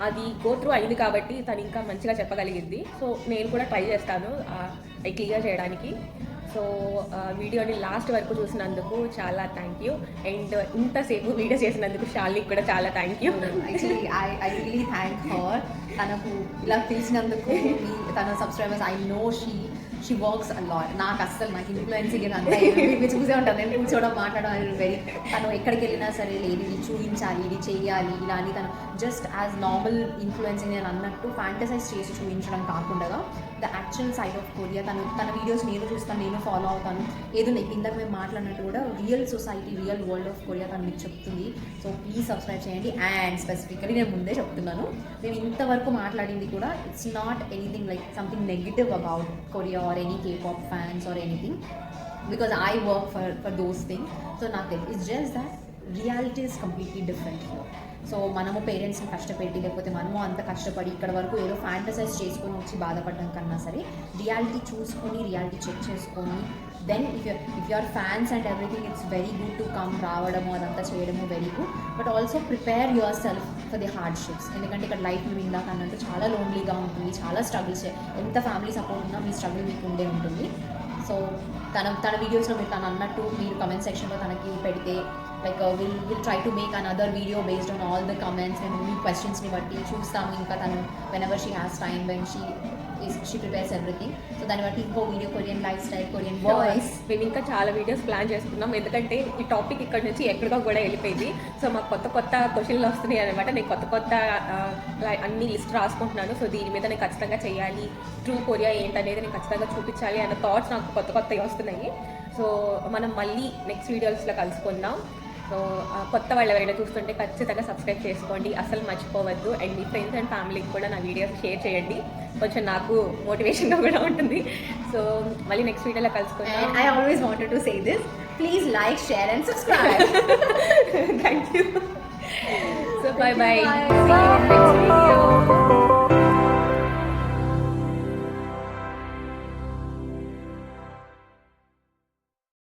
అది గో త్రూ అయింది కాబట్టి తను ఇంకా మంచిగా చెప్పగలిగింది. సో నేను కూడా ట్రై చేస్తాను అది క్లియర్ చేయడానికి. సో వీడియోని లాస్ట్ వరకు చూసినందుకు చాలా థ్యాంక్ యూ. అండ్ ఇంతసేపు వీడియో చేసినందుకు శాలినికి కూడా చాలా thank you. Actually I really thank her. తనకు ఇలా తెలిసినందుకు తన subscribers, I know she works a lot. నాకు ఇన్ఫ్లుయెన్సింగ్ అంతా మీరు చూసే ఉంటాను, నేను కూర్చోవడం మాట్లాడడం వెరీ. తను ఎక్కడికి వెళ్ళినా సరే లేదు ఇది చూపించాలి, ఇది చేయాలి, ఇలా అని తను జస్ట్ యాజ్ నార్మల్ ఇన్ఫ్లుయెన్సింగ్ నేను అన్నట్టు ఫ్యాంటసైజ్ చేసి చూపించడం కాకుండా the actual side of Korea తన వీడియోస్ నేను చూస్తాను, నేను ఫాలో అవుతాను. ఏదో ఇందాక మేము మాట్లాడినట్టు కూడా real society, real world of Korea తను మీకు చెప్తుంది. సో ప్లీజ్ సబ్స్క్రైబ్ చేయండి. అండ్ స్పెసిఫికలీ నేను ముందే చెప్తున్నాను, మేము ఇంతవరకు మాట్లాడింది కూడా it's not anything like something negative about Korea or any K-pop fans or anything, because I work for those things. So nothing, it's just that reality is completely different here. So మనము పేరెంట్స్ని కష్టపెట్టి లేకపోతే మనము అంత కష్టపడి ఇక్కడ వరకు ఏదో fantasise చేసుకొని వచ్చి బాధపడడం కన్నా సరే రియాలిటీ చూసుకొని రియాలిటీ చెక్ చేసుకొని then if you're fans and everything it's very good to come రావడము అదంతా చేయడము very good. But also prepare yourself for the hardships. ఎందుకంటే ఇక్కడ లైఫ్ మేము ఇందాక అన్నట్టు చాలా లోన్లీగా ఉంటుంది, చాలా స్ట్రగుల్స్. ఎంత ఫ్యామిలీ సపోర్ట్ ఉన్నా మీ స్ట్రగుల్ మీకు ఉండే ఉంటుంది. సో తన వీడియోస్లో మీరు తను అన్నట్టు మీరు కమెంట్ సెక్షన్లో తనకి పెడితే like will try to make another video based on all the comments. మేము మీ క్వశ్చన్స్ని బట్టి చూస్తాము. ఇంకా తను whenever she has time when she prepares everything. So దాన్ని బట్టి ఇంకో video Korean life style, Korean voice, మేము ఇంకా చాలా వీడియోస్ ప్లాన్ చేస్తున్నాం. ఎందుకంటే ఈ టాపిక్ ఇక్కడ నుంచి ఎక్కడికో కూడా వెళ్ళిపోయింది. సో మాకు కొత్త క్వశ్చన్లు వస్తున్నాయి అనమాట. నేను కొత్త అన్ని లిస్ట్ రాసుకుంటున్నాను. సో దీని మీద నేను ఖచ్చితంగా చేయాలి, ట్రూ కొరియా ఏంటనేది నేను ఖచ్చితంగా చూపించాలి అన్న థాట్స్ నాకు కొత్తవి వస్తున్నాయి. సో మనం మళ్ళీ నెక్స్ట్ వీడియోస్లో కలుసుకుందాం. సో కొత్త వాళ్ళు ఎవరైనా చూస్తుంటే ఖచ్చితంగా సబ్స్క్రైబ్ చేసుకోండి, అసలు మర్చిపోవద్దు. అండ్ మీ ఫ్రెండ్స్ అండ్ ఫ్యామిలీకి కూడా నా వీడియోస్ షేర్ చేయండి. కొంచెం నాకు మోటివేషన్గా కూడా ఉంటుంది. సో మళ్ళీ నెక్స్ట్ వీడియోలో And కలుసుకుంటాం. I always wanted to say this. Please like, share and subscribe. Thank you. So by by. Bye. See you in next video.